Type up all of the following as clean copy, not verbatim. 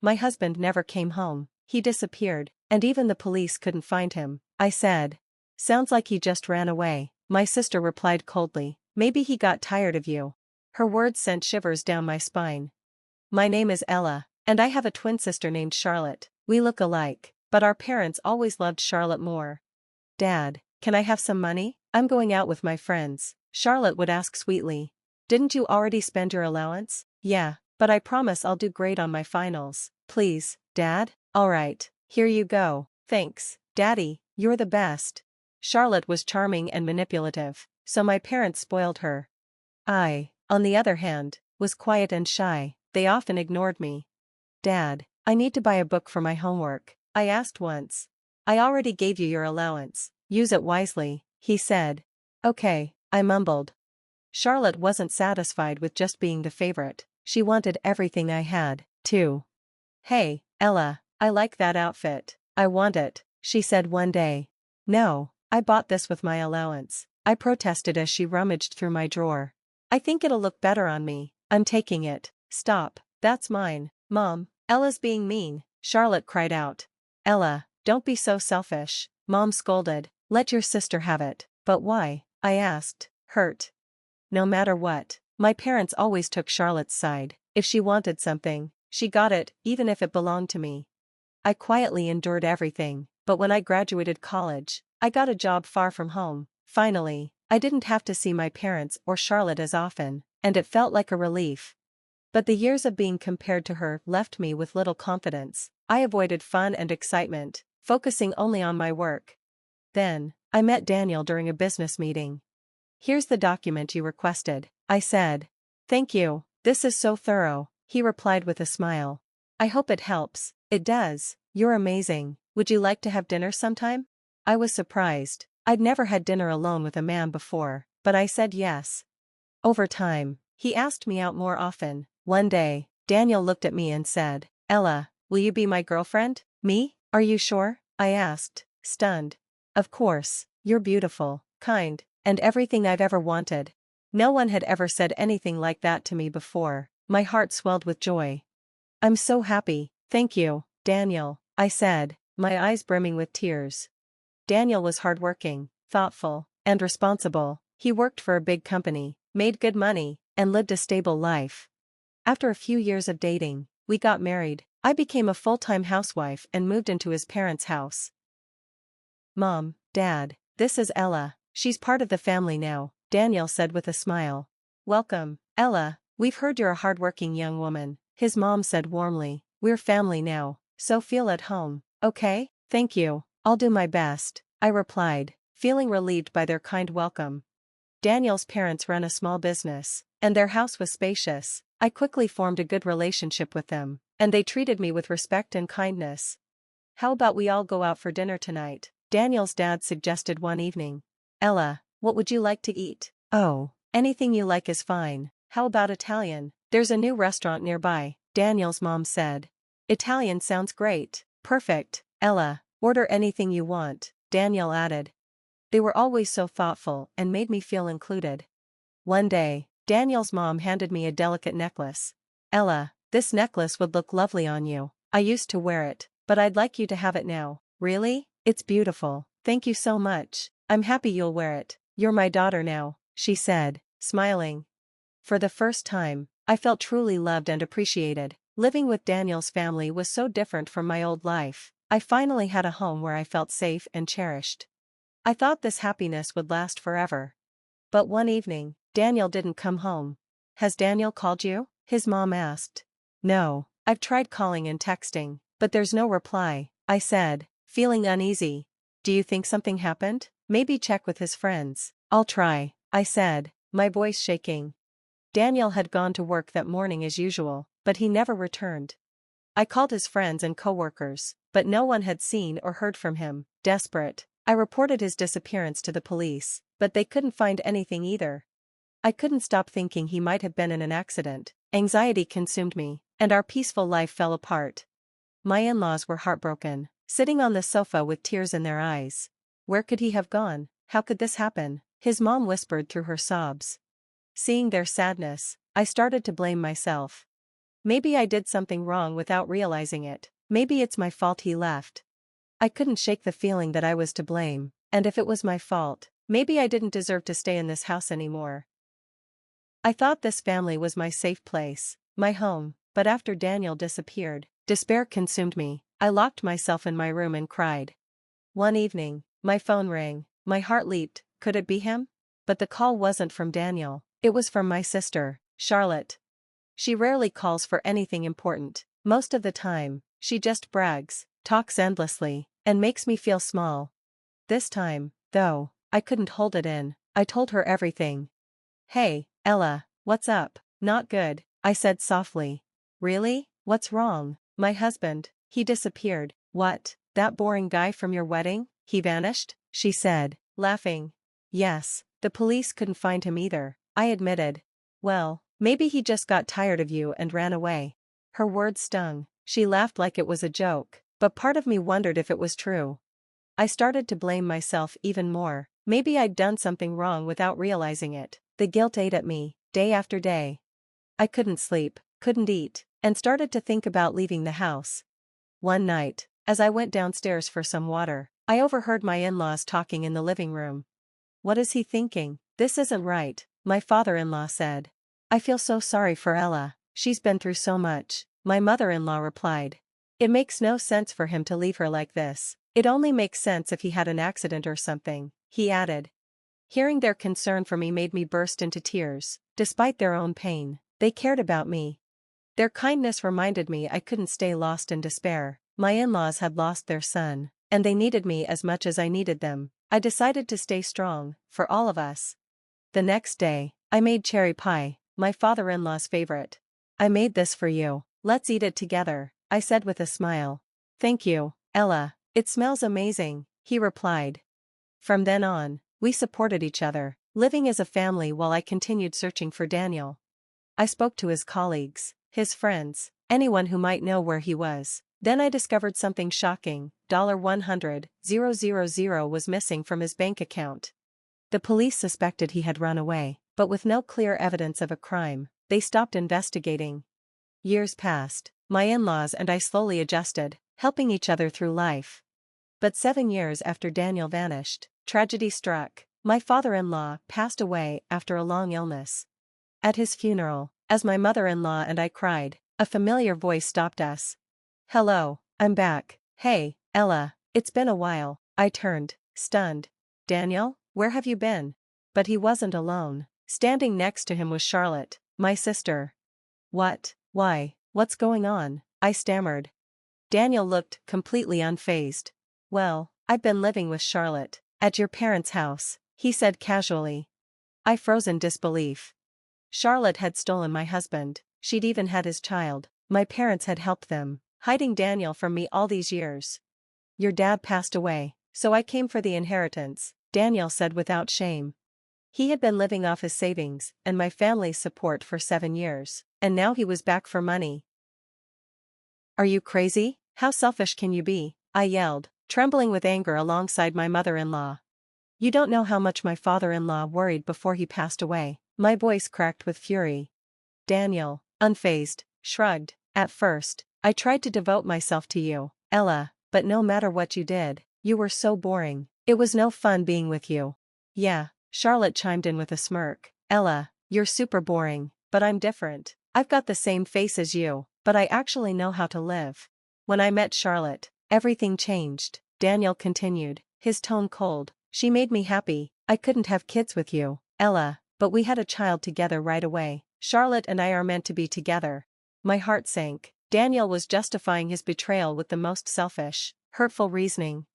My husband never came home, he disappeared, and even the police couldn't find him, I said. Sounds like he just ran away, my sister replied coldly. Maybe he got tired of you. Her words sent shivers down my spine. My name is Ella, and I have a twin sister named Charlotte. We look alike, but our parents always loved Charlotte more. Dad, can I have some money? I'm going out with my friends, Charlotte would ask sweetly. Didn't you already spend your allowance? Yeah, but I promise I'll do great on my finals. Please, Dad? Alright, here you go. Thanks, Daddy, you're the best. Charlotte was charming and manipulative, so my parents spoiled her. I, on the other hand, was quiet and shy. They often ignored me. Dad, I need to buy a book for my homework, I asked once. I already gave you your allowance, use it wisely, he said. Okay, I mumbled. Charlotte wasn't satisfied with just being the favorite, she wanted everything I had, too. Hey, Ella, I like that outfit, I want it, she said one day. No, I bought this with my allowance, I protested as she rummaged through my drawer. I think it'll look better on me, I'm taking it. Stop, that's mine, Mom. Ella's being mean, Charlotte cried out. Ella, don't be so selfish, Mom scolded. Let your sister have it. But why? I asked, hurt. No matter what, my parents always took Charlotte's side. If she wanted something, she got it, even if it belonged to me. I quietly endured everything, but when I graduated college, I got a job far from home. Finally, I didn't have to see my parents or Charlotte as often, and it felt like a relief. But the years of being compared to her left me with little confidence. I avoided fun and excitement, focusing only on my work. Then, I met Daniel during a business meeting. Here's the document you requested, I said. Thank you, this is so thorough, he replied with a smile. I hope it helps. It does, you're amazing. Would you like to have dinner sometime? I was surprised. I'd never had dinner alone with a man before, but I said yes. Over time, he asked me out more often. One day, Daniel looked at me and said, Ella, will you be my girlfriend? Me? Are you sure? I asked, stunned. Of course, you're beautiful, kind, and everything I've ever wanted. No one had ever said anything like that to me before. My heart swelled with joy. I'm so happy, thank you, Daniel, I said, my eyes brimming with tears. Daniel was hardworking, thoughtful, and responsible. He worked for a big company, made good money, and lived a stable life. After a few years of dating, we got married. I became a full-time housewife and moved into his parents' house. Mom, Dad, this is Ella. She's part of the family now, Daniel said with a smile. Welcome, Ella, we've heard you're a hardworking young woman, his mom said warmly. We're family now, so feel at home, okay? Thank you, I'll do my best, I replied, feeling relieved by their kind welcome. Daniel's parents ran a small business, and their house was spacious. I quickly formed a good relationship with them, and they treated me with respect and kindness. How about we all go out for dinner tonight? Daniel's dad suggested one evening. Ella, what would you like to eat? Oh, anything you like is fine. How about Italian? There's a new restaurant nearby, Daniel's mom said. Italian sounds great. Perfect, Ella, order anything you want, Daniel added. They were always so thoughtful and made me feel included. One day, Daniel's mom handed me a delicate necklace. Ella, this necklace would look lovely on you. I used to wear it, but I'd like you to have it now. Really? It's beautiful. Thank you so much. I'm happy you'll wear it. You're my daughter now, she said, smiling. For the first time, I felt truly loved and appreciated. Living with Daniel's family was so different from my old life. I finally had a home where I felt safe and cherished. I thought this happiness would last forever. But one evening, Daniel didn't come home. Has Daniel called you? His mom asked. No, I've tried calling and texting, but there's no reply, I said, feeling uneasy. Do you think something happened? Maybe check with his friends. I'll try, I said, my voice shaking. Daniel had gone to work that morning as usual, but he never returned. I called his friends and coworkers, but no one had seen or heard from him. Desperate, I reported his disappearance to the police, but they couldn't find anything either. I couldn't stop thinking he might have been in an accident. Anxiety consumed me, and our peaceful life fell apart. My in-laws were heartbroken, sitting on the sofa with tears in their eyes. Where could he have gone? How could this happen? His mom whispered through her sobs. Seeing their sadness, I started to blame myself. Maybe I did something wrong without realizing it. Maybe it's my fault he left. I couldn't shake the feeling that I was to blame, and if it was my fault, maybe I didn't deserve to stay in this house anymore. I thought this family was my safe place, my home, but after Daniel disappeared, despair consumed me. I locked myself in my room and cried. One evening, my phone rang, my heart leaped. Could it be him? But the call wasn't from Daniel, it was from my sister, Charlotte. She rarely calls for anything important. Most of the time, she just brags, talks endlessly, and makes me feel small. This time, though, I couldn't hold it in. I told her everything. Hey, Ella, what's up? Not good, I said softly. Really? What's wrong? My husband, he disappeared. What? That boring guy from your wedding? He vanished? She said, laughing. Yes, the police couldn't find him either, I admitted. Well, maybe he just got tired of you and ran away. Her words stung. She laughed like it was a joke, but part of me wondered if it was true. I started to blame myself even more. Maybe I'd done something wrong without realizing it. The guilt ate at me, day after day. I couldn't sleep, couldn't eat, and started to think about leaving the house. One night, as I went downstairs for some water, I overheard my in-laws talking in the living room. What is he thinking? This isn't right, my father-in-law said. I feel so sorry for Ella, she's been through so much, my mother-in-law replied. It makes no sense for him to leave her like this. It only makes sense if he had an accident or something, he added. Hearing their concern for me made me burst into tears. Despite their own pain, they cared about me. Their kindness reminded me I couldn't stay lost in despair. My in-laws had lost their son, and they needed me as much as I needed them. I decided to stay strong, for all of us. The next day, I made cherry pie, my father-in-law's favorite. I made this for you. Let's eat it together, I said with a smile. Thank you, Ella, it smells amazing, he replied. From then on, we supported each other, living as a family while I continued searching for Daniel. I spoke to his colleagues, his friends, anyone who might know where he was. Then I discovered something shocking. $100,000 was missing from his bank account. The police suspected he had run away, but with no clear evidence of a crime, they stopped investigating. Years passed. My in-laws and I slowly adjusted, helping each other through life. But 7 years after Daniel vanished, tragedy struck. My father-in-law passed away after a long illness. At his funeral, as my mother-in-law and I cried, a familiar voice stopped us. Hello, I'm back. Hey, Ella, it's been a while. I turned, stunned. Daniel, where have you been? But he wasn't alone. Standing next to him was Charlotte, my sister. What? Why? What's going on? I stammered. Daniel looked completely unfazed. Well, I've been living with Charlotte, at your parents' house, he said casually. I froze in disbelief. Charlotte had stolen my husband, she'd even had his child. My parents had helped them, hiding Daniel from me all these years. Your dad passed away, so I came for the inheritance, Daniel said without shame. He had been living off his savings and my family's support for 7 years, and now he was back for money. Are you crazy? How selfish can you be? I yelled, trembling with anger alongside my mother-in-law. You don't know how much my father-in-law worried before he passed away. My voice cracked with fury. Daniel, unfazed, shrugged. At first, I tried to devote myself to you, Ella, but no matter what you did, you were so boring. It was no fun being with you. Yeah, Charlotte chimed in with a smirk. Ella, you're super boring, but I'm different. I've got the same face as you, but I actually know how to live. When I met Charlotte, everything changed, Daniel continued, his tone cold. She made me happy. I couldn't have kids with you, Ella, but we had a child together right away. Charlotte and I are meant to be together. My heart sank. Daniel was justifying his betrayal with the most selfish, hurtful reasoning.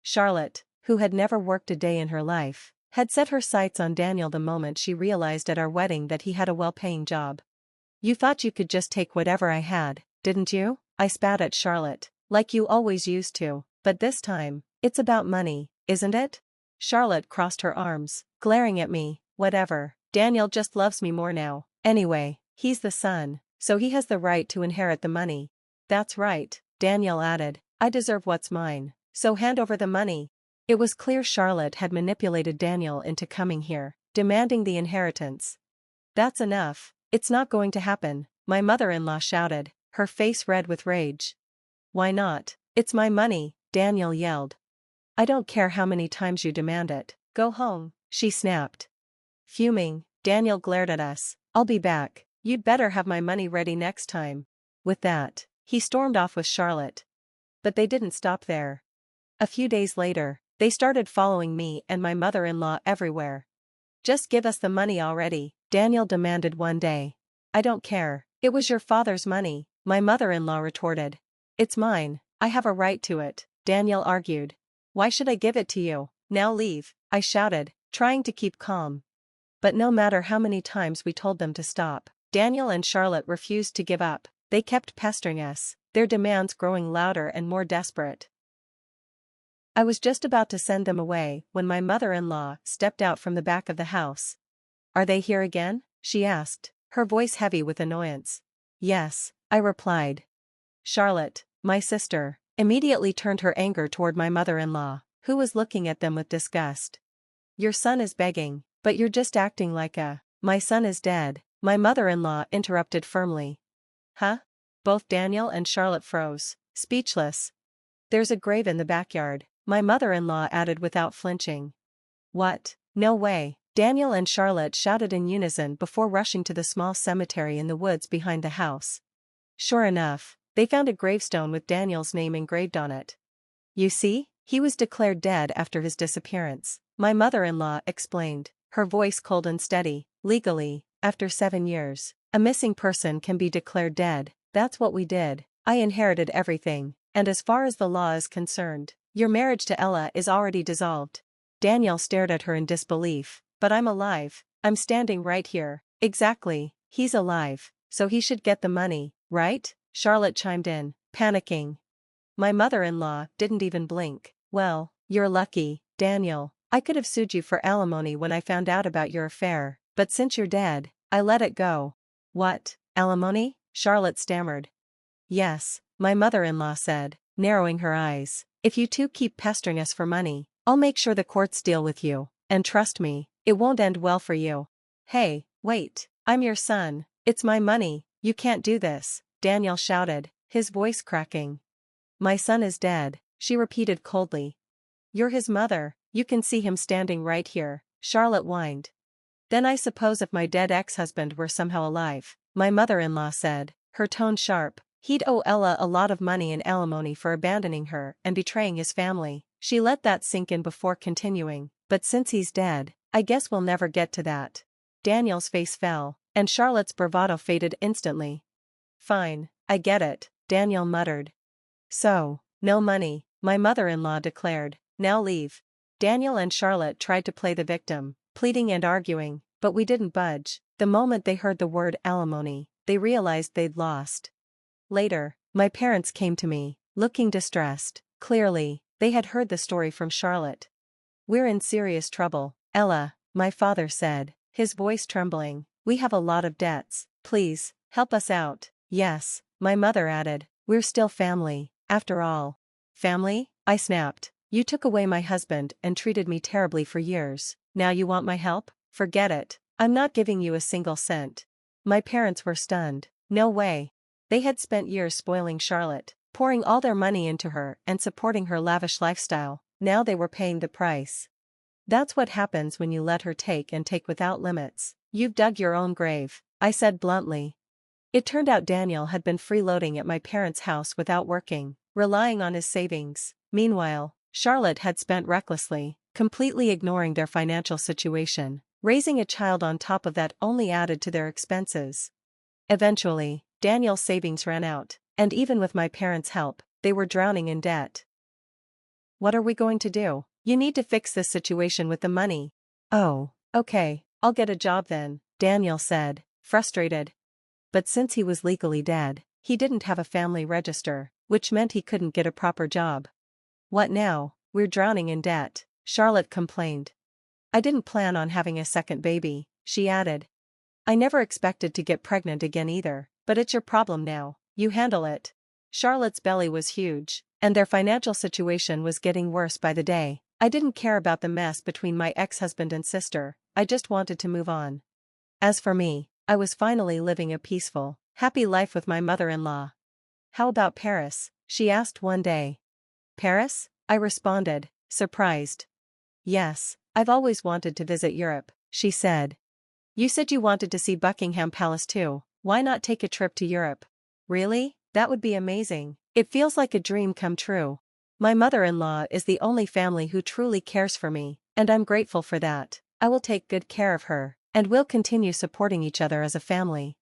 Charlotte, who had never worked a day in her life, had set her sights on Daniel the moment she realized at our wedding that he had a well-paying job. You thought you could just take whatever I had, didn't you? I spat at Charlotte, like you always used to, but this time, it's about money, isn't it? Charlotte crossed her arms, glaring at me. Whatever, Daniel just loves me more now. Anyway, he's the son, so he has the right to inherit the money. That's right, Daniel added. I deserve what's mine, so hand over the money. It was clear Charlotte had manipulated Daniel into coming here, demanding the inheritance. That's enough, it's not going to happen, my mother-in-law shouted, her face red with rage. Why not? It's my money, Daniel yelled. I don't care how many times you demand it. Go home, she snapped. Fuming, Daniel glared at us. I'll be back. You'd better have my money ready next time. With that, he stormed off with Charlotte. But they didn't stop there. A few days later, they started following me and my mother-in-law everywhere. Just give us the money already, Daniel demanded one day. I don't care. It was your father's money, my mother-in-law retorted. It's mine, I have a right to it, Daniel argued. Why should I give it to you? Now leave, I shouted, trying to keep calm. But no matter how many times we told them to stop, Daniel and Charlotte refused to give up. They kept pestering us, their demands growing louder and more desperate. I was just about to send them away when my mother-in-law stepped out from the back of the house. Are they here again? She asked, her voice heavy with annoyance. Yes, I replied. Charlotte, my sister, immediately turned her anger toward my mother-in-law, who was looking at them with disgust. Your son is begging, but you're just acting like a— My son is dead, my mother-in-law interrupted firmly. Huh? Both Daniel and Charlotte froze, speechless. There's a grave in the backyard, my mother-in-law added without flinching. What? No way, Daniel and Charlotte shouted in unison before rushing to the small cemetery in the woods behind the house. Sure enough, they found a gravestone with Daniel's name engraved on it. You see, he was declared dead after his disappearance, my mother-in-law explained, her voice cold and steady. Legally, after 7 years, a missing person can be declared dead. That's what we did. I inherited everything, and as far as the law is concerned, your marriage to Ella is already dissolved. Daniel stared at her in disbelief. But I'm alive, I'm standing right here. Exactly, he's alive, so he should get the money, right? Charlotte chimed in, panicking. My mother-in-law didn't even blink. Well, you're lucky, Daniel. I could have sued you for alimony when I found out about your affair, but since you're dead, I let it go. What, alimony? Charlotte stammered. Yes, my mother-in-law said, narrowing her eyes. If you two keep pestering us for money, I'll make sure the courts deal with you, and trust me, it won't end well for you. Hey, wait, I'm your son, it's my money, you can't do this, Daniel shouted, his voice cracking. My son is dead, she repeated coldly. You're his mother, you can see him standing right here, Charlotte whined. Then I suppose if my dead ex-husband were somehow alive, my mother-in-law said, her tone sharp, he'd owe Ella a lot of money in alimony for abandoning her and betraying his family. She let that sink in before continuing, but since he's dead, I guess we'll never get to that. Daniel's face fell, and Charlotte's bravado faded instantly. Fine, I get it, Daniel muttered. So, no money, my mother-in-law declared, now leave. Daniel and Charlotte tried to play the victim, pleading and arguing, but we didn't budge. The moment they heard the word alimony, they realized they'd lost. Later, my parents came to me, looking distressed. Clearly, they had heard the story from Charlotte. We're in serious trouble, Ella, my father said, his voice trembling. We have a lot of debts. Please, help us out. Yes, my mother added, we're still family, after all. Family? I snapped. You took away my husband and treated me terribly for years. Now you want my help? Forget it. I'm not giving you a single cent. My parents were stunned. No way. They had spent years spoiling Charlotte, pouring all their money into her and supporting her lavish lifestyle. Now they were paying the price. That's what happens when you let her take and take without limits. You've dug your own grave, I said bluntly. It turned out Daniel had been freeloading at my parents' house without working, relying on his savings. Meanwhile, Charlotte had spent recklessly, completely ignoring their financial situation. Raising a child on top of that only added to their expenses. Eventually, Daniel's savings ran out, and even with my parents' help, they were drowning in debt. What are we going to do? You need to fix this situation with the money. Oh, okay, I'll get a job then, Daniel said, frustrated. But since he was legally dead, he didn't have a family register, which meant he couldn't get a proper job. What now? We're drowning in debt, Charlotte complained. I didn't plan on having a second baby, she added. I never expected to get pregnant again either, but it's your problem now, you handle it. Charlotte's belly was huge, and their financial situation was getting worse by the day. I didn't care about the mess between my ex-husband and sister, I just wanted to move on. As for me, I was finally living a peaceful, Happy life with my mother-in-law. How about Paris? She asked one day. Paris? I responded, surprised. Yes, I've always wanted to visit Europe, she said. You said you wanted to see Buckingham Palace too. Why not take a trip to Europe? Really? That would be amazing. It feels like a dream come true. My mother-in-law is the only family who truly cares for me, and I'm grateful for that. I will take good care of her, and we'll continue supporting each other as a family.